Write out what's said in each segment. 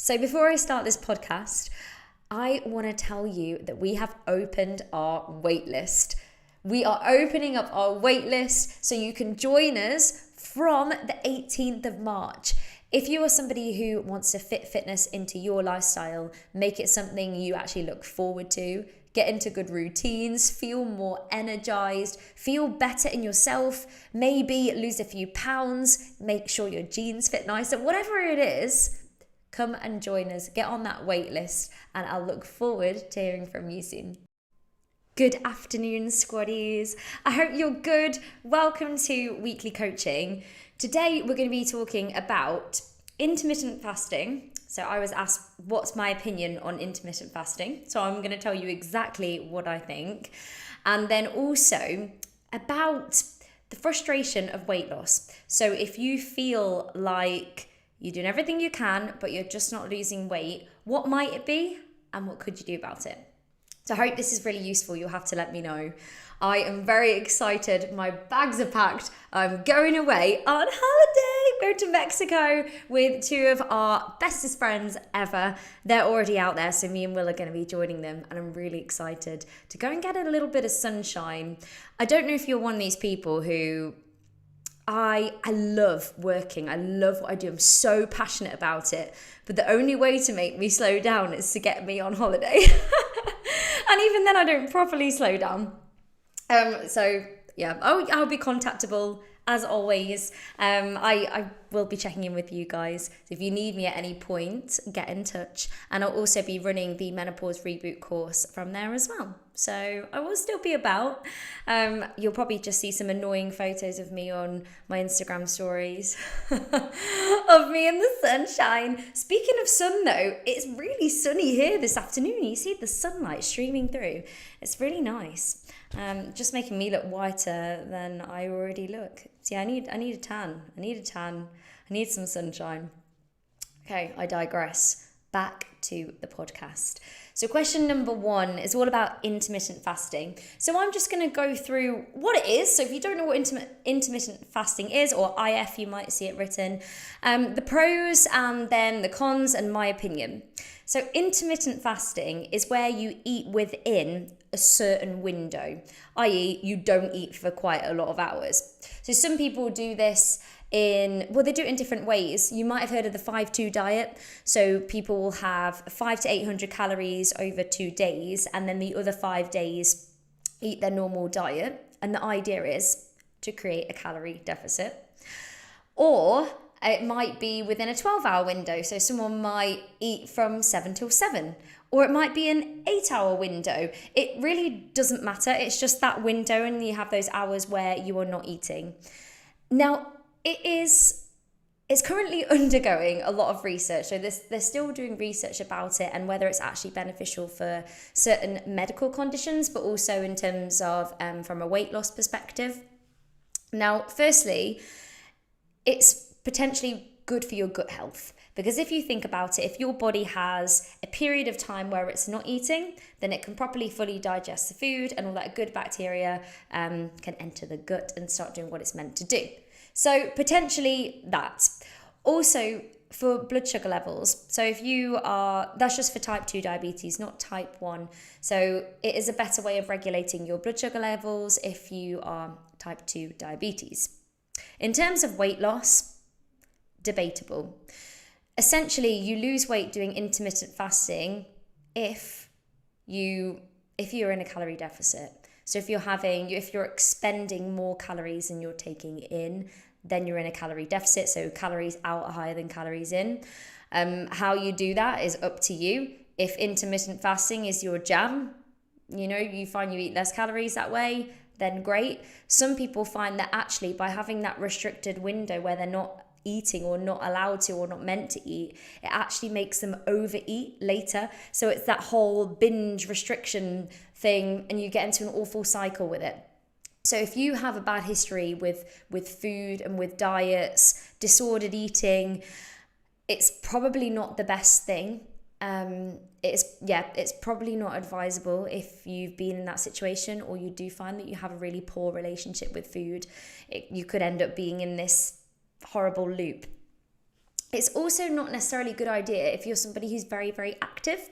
So before I start this podcast, I want to tell you that we have opened our waitlist. We are opening up our waitlist so you can join us from the 18th of March. If you are somebody who wants to fit fitness into your lifestyle, make it something you actually look forward to, get into good routines, feel more energized, feel better in yourself, maybe lose a few pounds, make sure your jeans fit nicer, whatever it is, come and join us, get on that wait list, and I'll look forward to hearing from you soon. Good afternoon, squaddies. I hope you're good. Welcome to Weekly Coaching. Today, we're going to be talking about intermittent fasting. So I was asked, what's my opinion on intermittent fasting? So I'm going to tell you exactly what I think. And then also about the frustration of weight loss. So if you feel like you're doing everything you can, but you're just not losing weight, what might it be and what could you do about it? So I hope this is really useful. You'll have to let me know. I am very excited. My bags are packed. I'm going away on holiday. Going to Mexico with two of our bestest friends ever. They're already out there, so me and Will are going to be joining them, and I'm really excited to go and get a little bit of sunshine. I don't know if you're one of these people who I love working. I love what I do. I'm so passionate about it. But the only way to make me slow down is to get me on holiday. And even then I don't properly slow down. I'll be contactable as always. I will be checking in with you guys. So if you need me at any point, get in touch. And I'll also be running the Menopause Reboot course from there as well. So I will still be about. You'll probably just see some annoying photos of me on my Instagram stories of me in the sunshine. Speaking of sun though, it's really sunny here this afternoon. You see the sunlight streaming through. It's really nice. Just making me look whiter than I already look. See, I need a tan. I need some sunshine. Okay, I digress. Back to the podcast. So question number 1 is all about intermittent fasting. So I'm just going to go through what it is. So if you don't know what intermittent fasting is, or IF, you might see it written, the pros and then the cons and my opinion. So intermittent fasting is where you eat within a certain window, i.e. you don't eat for quite a lot of hours. So some people do this they do it in different ways. You might have heard of the 5-2 diet. So people will have 500 to 800 calories over 2 days, and then the other 5 days eat their normal diet. And the idea is to create a calorie deficit. Or it might be within a 12-hour window. So someone might eat from 7 till 7. Or it might be an 8-hour window. It really doesn't matter. It's just that window, and you have those hours where you are not eating. Now, it's currently undergoing a lot of research. So they're still doing research about it and whether it's actually beneficial for certain medical conditions, but also in terms of from a weight loss perspective. Now, firstly, it's potentially good for your gut health. Because if you think about it, if your body has a period of time where it's not eating, then it can properly fully digest the food, and all that good bacteria can enter the gut and start doing what it's meant to do. So potentially that. Also for blood sugar levels. So if that's just for type 2 diabetes, not type 1. So it is a better way of regulating your blood sugar levels if you are type 2 diabetes. In terms of weight loss, debatable. Essentially, you lose weight doing intermittent fasting if you're in a calorie deficit. So if you're expending more calories than you're taking in, then you're in a calorie deficit. So calories out are higher than calories in. How you do that is up to you. If intermittent fasting is your jam, you find you eat less calories that way, then great. Some people find that actually by having that restricted window where they're not eating or not allowed to or not meant to eat, it actually makes them overeat later. So it's that whole binge restriction thing, and you get into an awful cycle with it. So if you have a bad history with food and with diets, disordered eating, it's probably not the best thing. It's probably not advisable if you've been in that situation, or you do find that you have a really poor relationship with food. You could end up being in this horrible loop. It's also not necessarily a good idea if you're somebody who's very, very active.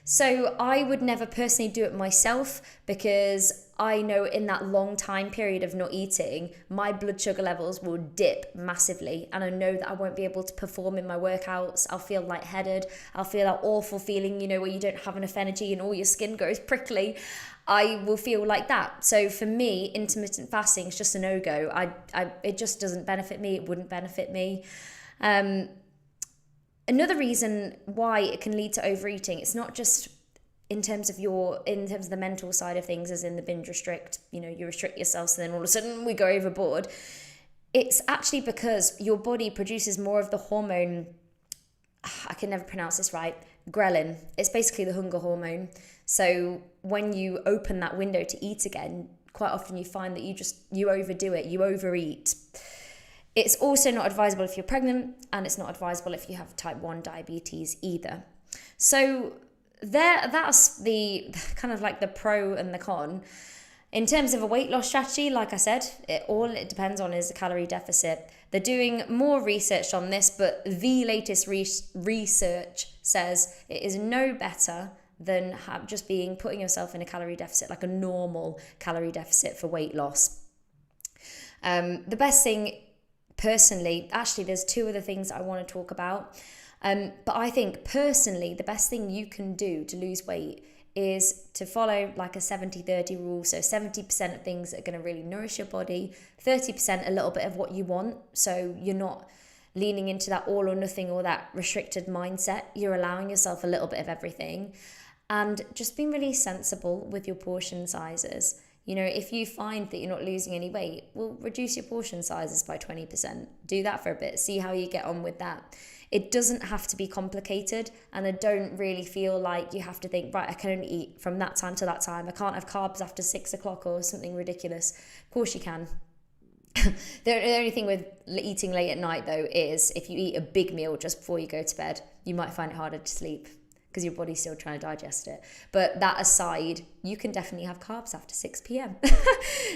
So I would never personally do it myself, because I know in that long time period of not eating, my blood sugar levels will dip massively. And I know that I won't be able to perform in my workouts. I'll feel lightheaded. I'll feel that awful feeling, where you don't have enough energy and all your skin goes prickly. I will feel like that. So for me, intermittent fasting is just a no-go. It just doesn't benefit me. It wouldn't benefit me. Another reason why it can lead to overeating, it's not just in terms of the mental side of things, as in the binge restrict, you restrict yourself, so then all of a sudden we go overboard. It's actually because your body produces more of the hormone, I can never pronounce this right, ghrelin. It's basically the hunger hormone. So when you open that window to eat again, quite often you find that you overdo it, you overeat. It's also not advisable if you're pregnant, and it's not advisable if you have type 1 diabetes either. So that's the kind of like the pro and the con. In terms of a weight loss strategy, like I said, it depends on is a calorie deficit. They're doing more research on this, but the latest research says it is no better than putting yourself in a calorie deficit, like a normal calorie deficit for weight loss. The best thing, personally, actually, there's two other things I want to talk about. But I think personally, the best thing you can do to lose weight is to follow like a 70-30 rule. So 70% of things that are going to really nourish your body, 30% a little bit of what you want. So you're not leaning into that all or nothing or that restricted mindset. You're allowing yourself a little bit of everything, and just being really sensible with your portion sizes. If you find that you're not losing any weight, well, reduce your portion sizes by 20%. Do that for a bit. See how you get on with that. It doesn't have to be complicated, and I don't really feel like you have to think, right, I can only eat from that time to that time. I can't have carbs after 6 o'clock or something ridiculous. Of course you can. The only thing with eating late at night, though, is if you eat a big meal just before you go to bed, you might find it harder to sleep because your body's still trying to digest it. But that aside, you can definitely have carbs after 6 p.m.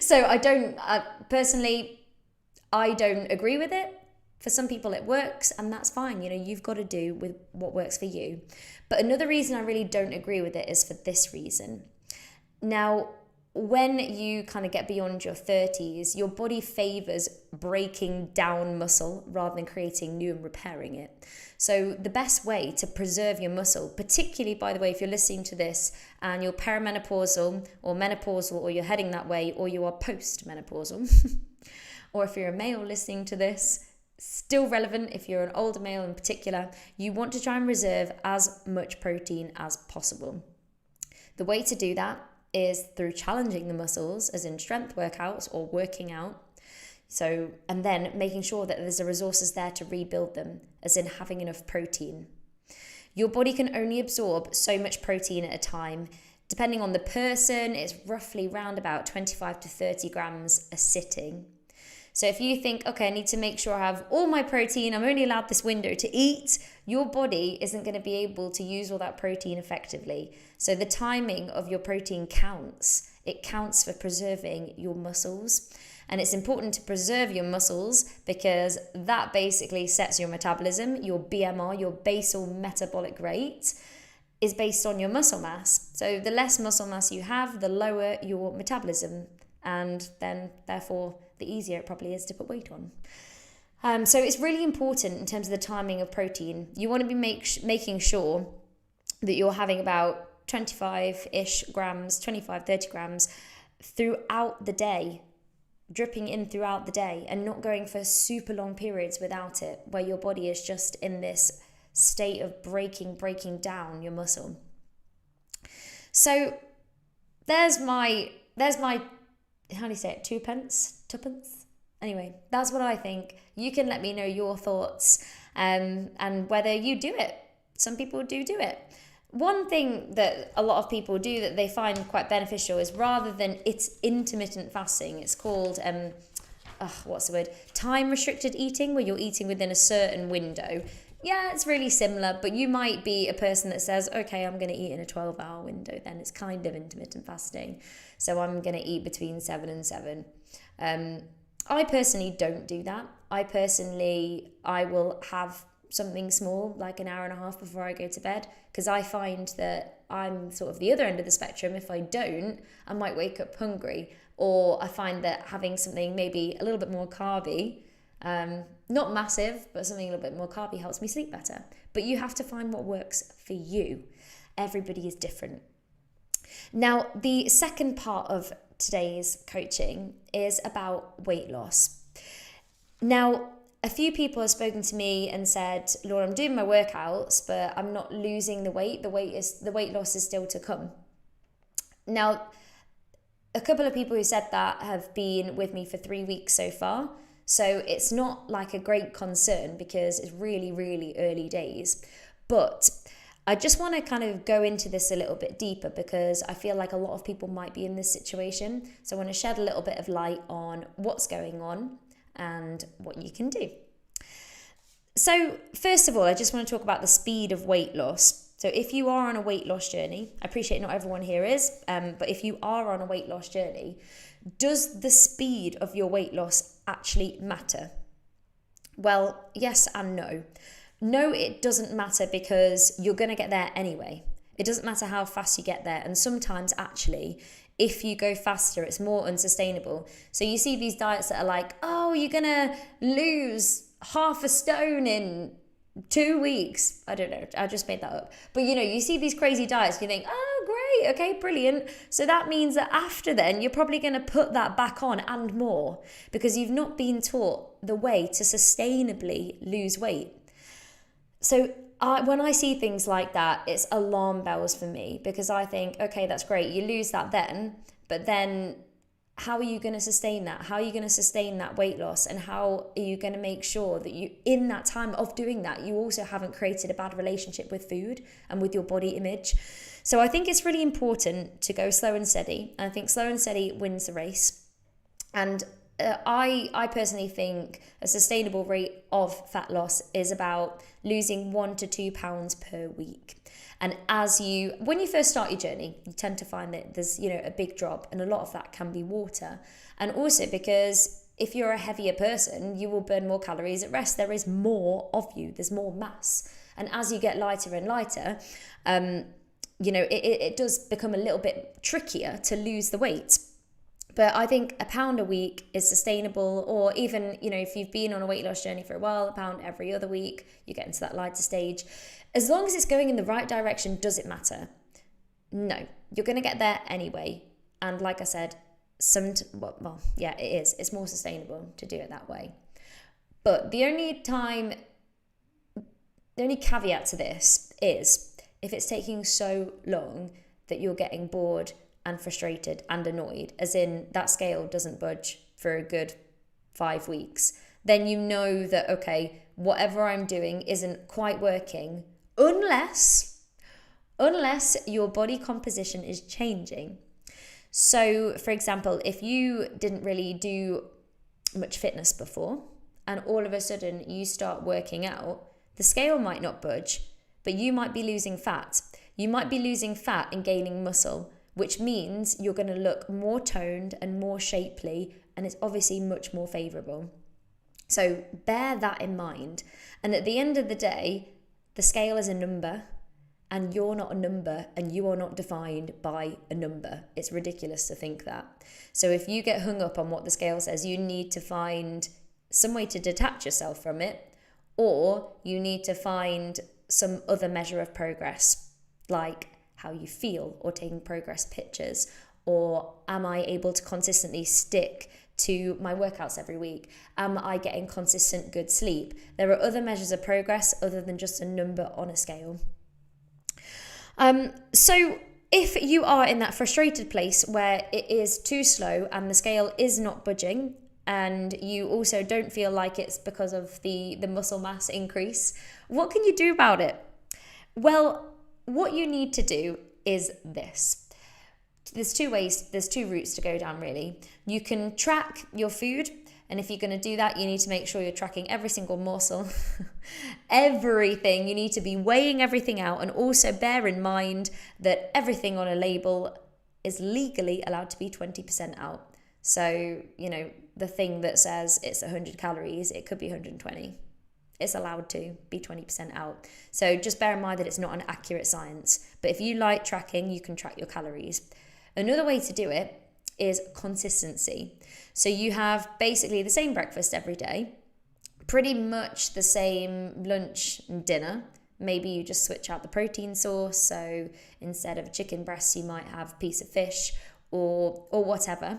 So personally, I don't agree with it. For some people it works, and that's fine. You've got to do with what works for you. But another reason I really don't agree with it is for this reason. Now, when you kind of get beyond your 30s, your body favors breaking down muscle rather than creating new and repairing it. So the best way to preserve your muscle, particularly, by the way, if you're listening to this and you're perimenopausal or menopausal, or you're heading that way, or you are postmenopausal, or if you're a male listening to this, still relevant if you're an older male in particular, you want to try and reserve as much protein as possible. The way to do that is through challenging the muscles, as in strength workouts or working out. So, and then making sure that there's the resources there to rebuild them, as in having enough protein. Your body can only absorb so much protein at a time. Depending on the person, it's roughly around about 25 to 30 grams a sitting. So if you think, okay, I need to make sure I have all my protein, I'm only allowed this window to eat, your body isn't going to be able to use all that protein effectively. So the timing of your protein counts. It counts for preserving your muscles. And it's important to preserve your muscles because that basically sets your metabolism. Your BMR, your basal metabolic rate, is based on your muscle mass. So the less muscle mass you have, the lower your metabolism. And then, therefore, the easier it probably is to put weight on. So it's really important in terms of the timing of protein. You want to be making sure that you're having about 25-ish grams, 25, 30 grams throughout the day, dripping in throughout the day, and not going for super long periods without it, where your body is just in this state of breaking down your muscle. So there's my how do you say it? Twopence? Anyway, that's what I think. You can let me know your thoughts and whether you do it. Some people do it. One thing that a lot of people do that they find quite beneficial is, rather than it's intermittent fasting, it's called, time restricted eating, where you're eating within a certain window. Yeah, it's really similar, but you might be a person that says, okay, I'm going to eat in a 12-hour window, then it's kind of intermittent fasting. So I'm going to eat between 7 and 7. I personally don't do that. I will have something small, like an hour and a half before I go to bed, because I find that I'm sort of the other end of the spectrum. If I don't, I might wake up hungry, or I find that having something maybe a little bit more carby, not massive, but something a little bit more carby helps me sleep better. But you have to find what works for you. Everybody is different. Now, the second part of today's coaching is about weight loss. Now, a few people have spoken to me and said, Laura, I'm doing my workouts, but I'm not losing the weight. The weight loss is still to come. Now, a couple of people who said that have been with me for 3 weeks so far. So it's not like a great concern because it's really, really early days. But I just want to kind of go into this a little bit deeper because I feel like a lot of people might be in this situation. So I want to shed a little bit of light on what's going on and what you can do. So first of all, I just want to talk about the speed of weight loss. So if you are on a weight loss journey, I appreciate not everyone here is, but if you are on a weight loss journey, does the speed of your weight loss actually matter? Well, yes and no. No, it doesn't matter because you're going to get there anyway. It doesn't matter how fast you get there. And sometimes actually, if you go faster, it's more unsustainable. So you see these diets that are like, oh, you're going to lose half a stone in 2 weeks. I don't know. I just made that up. But you see these crazy diets, you think, oh, great. Okay, brilliant. So that means that after then, you're probably going to put that back on and more because you've not been taught the way to sustainably lose weight. So when I see things like that, it's alarm bells for me because I think, okay, that's great. You lose that then, but then how are you going to sustain that? How are you going to sustain that weight loss? And how are you going to make sure that you, in that time of doing that, you also haven't created a bad relationship with food and with your body image? So I think it's really important to go slow and steady. I think slow and steady wins the race. And I personally think a sustainable rate of fat loss is about losing 1 to 2 pounds per week. And when you first start your journey, you tend to find that there's, a big drop, and a lot of that can be water. And also because if you're a heavier person, you will burn more calories at rest. There is more of you, there's more mass. And as you get lighter and lighter, it does become a little bit trickier to lose the weight. But I think a pound a week is sustainable, or even, if you've been on a weight loss journey for a while, a pound every other week, you get into that lighter stage. As long as it's going in the right direction, does it matter? No, you're going to get there anyway. And like I said, it is. It's more sustainable to do it that way. But the only caveat to this is if it's taking so long that you're getting bored and frustrated and annoyed, as in that scale doesn't budge for a good 5 weeks, then you know that, okay, whatever I'm doing isn't quite working unless your body composition is changing. So, for example, if you didn't really do much fitness before and all of a sudden you start working out, the scale might not budge, but you might be losing fat. You might be losing fat and gaining muscle, which means you're going to look more toned and more shapely, and it's obviously much more favourable. So bear that in mind. And at the end of the day, the scale is a number, and you're not a number, and you are not defined by a number. It's ridiculous to think that. So if you get hung up on what the scale says, you need to find some way to detach yourself from it, or you need to find some other measure of progress, like how you feel, or taking progress pictures, or am I able to consistently stick to my workouts every week? Am I getting consistent good sleep? There are other measures of progress other than just a number on a scale. So if you are in that frustrated place where it is too slow and the scale is not budging, and you also don't feel like it's because of the muscle mass increase, what can you do about it? Well, what you need to do is this. There's two routes to go down, really. You can track your food, and if you're going to do that, you need to make sure you're tracking every single morsel, everything. You need to be weighing everything out, and also bear in mind that everything on a label is legally allowed to be 20% out. So, the thing that says it's 100 calories, it could be 120. It's allowed to be 20% out. So just bear in mind that it's not an accurate science. But if you like tracking, you can track your calories. Another way to do it is consistency. So you have basically the same breakfast every day, pretty much the same lunch and dinner. Maybe you just switch out the protein source. So instead of chicken breasts, you might have a piece of fish or whatever.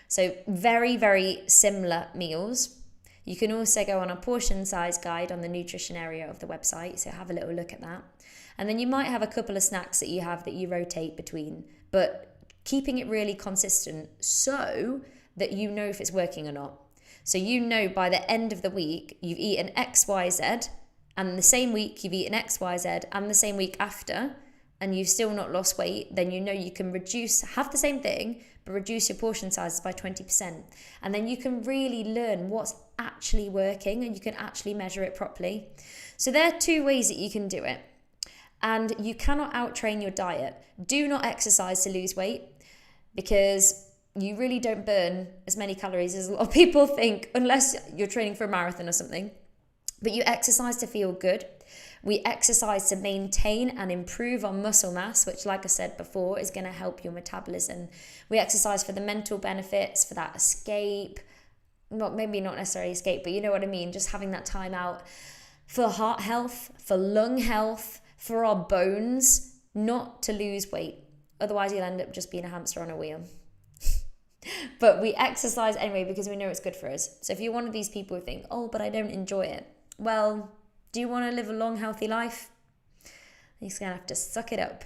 So very, very similar meals. You can also go on a portion size guide on the nutrition area of the website, so have a little look at that. And then you might have a couple of snacks that you have that you rotate between, but keeping it really consistent so that you know if it's working or not. So you know by the end of the week, you've eaten X, Y, Z, and the same week you've eaten X, Y, Z, and the same week after, and you've still not lost weight, then you know you can have the same thing, but reduce your portion sizes by 20%. And then you can really learn what's actually working and you can actually measure it properly. So there are two ways that you can do it. And you cannot out-train your diet. Do not exercise to lose weight because you really don't burn as many calories as a lot of people think, unless you're training for a marathon or something. But you exercise to feel good. We exercise to maintain and improve our muscle mass, which, like I said before, is going to help your metabolism. We exercise for the mental benefits, for that escape. Maybe not necessarily escape, but you know what I mean. Just having that time out for heart health, for lung health, for our bones, not to lose weight. Otherwise, you'll end up just being a hamster on a wheel. But we exercise anyway because we know it's good for us. So if you're one of these people who think, oh, but I don't enjoy it. Well, do you want to live a long, healthy life? You're just going to have to suck it up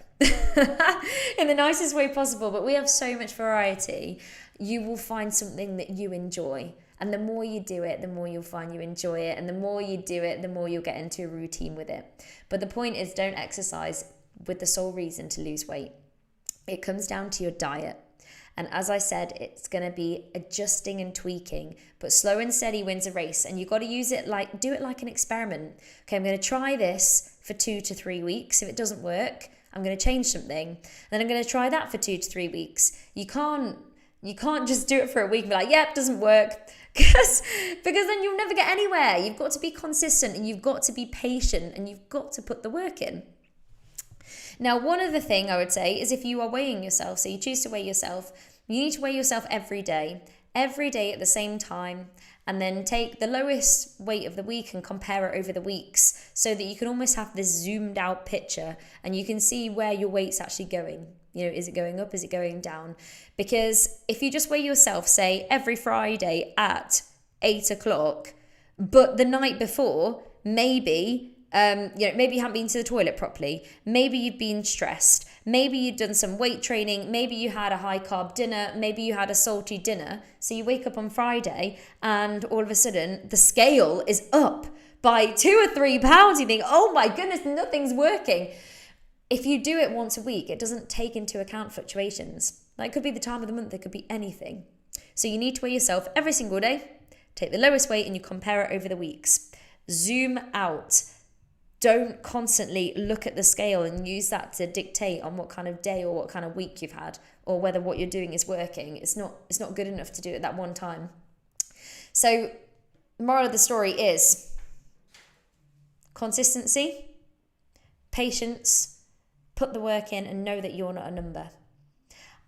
in the nicest way possible. But we have so much variety. You will find something that you enjoy. And the more you do it, the more you'll find you enjoy it. And the more you do it, the more you'll get into a routine with it. But the point is, don't exercise with the sole reason to lose weight. It comes down to your diet. And as I said, it's going to be adjusting and tweaking, but slow and steady wins a race. And you've got to do it like an experiment. Okay, I'm going to try this for 2 to 3 weeks. If it doesn't work, I'm going to change something. Then I'm going to try that for 2 to 3 weeks. You can't just do it for a week and be like, yep, doesn't work. Because then you'll never get anywhere. You've got to be consistent and you've got to be patient and you've got to put the work in. Now, one other thing I would say is if you are weighing yourself, so you choose to weigh yourself, you need to weigh yourself every day at the same time, and then take the lowest weight of the week and compare it over the weeks so that you can almost have this zoomed out picture and you can see where your weight's actually going. You know, is it going up? Is it going down? Because if you just weigh yourself, say, every Friday at 8 o'clock, but the night before, maybe you haven't been to the toilet properly. Maybe you've been stressed. Maybe you've done some weight training. Maybe you had a high carb dinner. Maybe you had a salty dinner. So you wake up on Friday and all of a sudden the scale is up by 2 or 3 pounds. You think, oh my goodness, nothing's working. If you do it once a week, it doesn't take into account fluctuations. That could be the time of the month. It could be anything. So you need to weigh yourself every single day. Take the lowest weight and you compare it over the weeks. Zoom out. Don't constantly look at the scale and use that to dictate on what kind of day or what kind of week you've had or whether what you're doing is working. It's not good enough to do it that one time. So, moral of the story is consistency, patience, put the work in and know that you're not a number.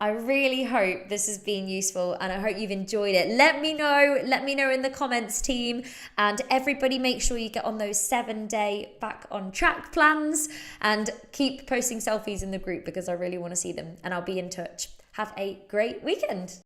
I really hope this has been useful and I hope you've enjoyed it. Let me know in the comments, team. And everybody make sure you get on those 7-day back on track plans and keep posting selfies in the group because I really want to see them and I'll be in touch. Have a great weekend.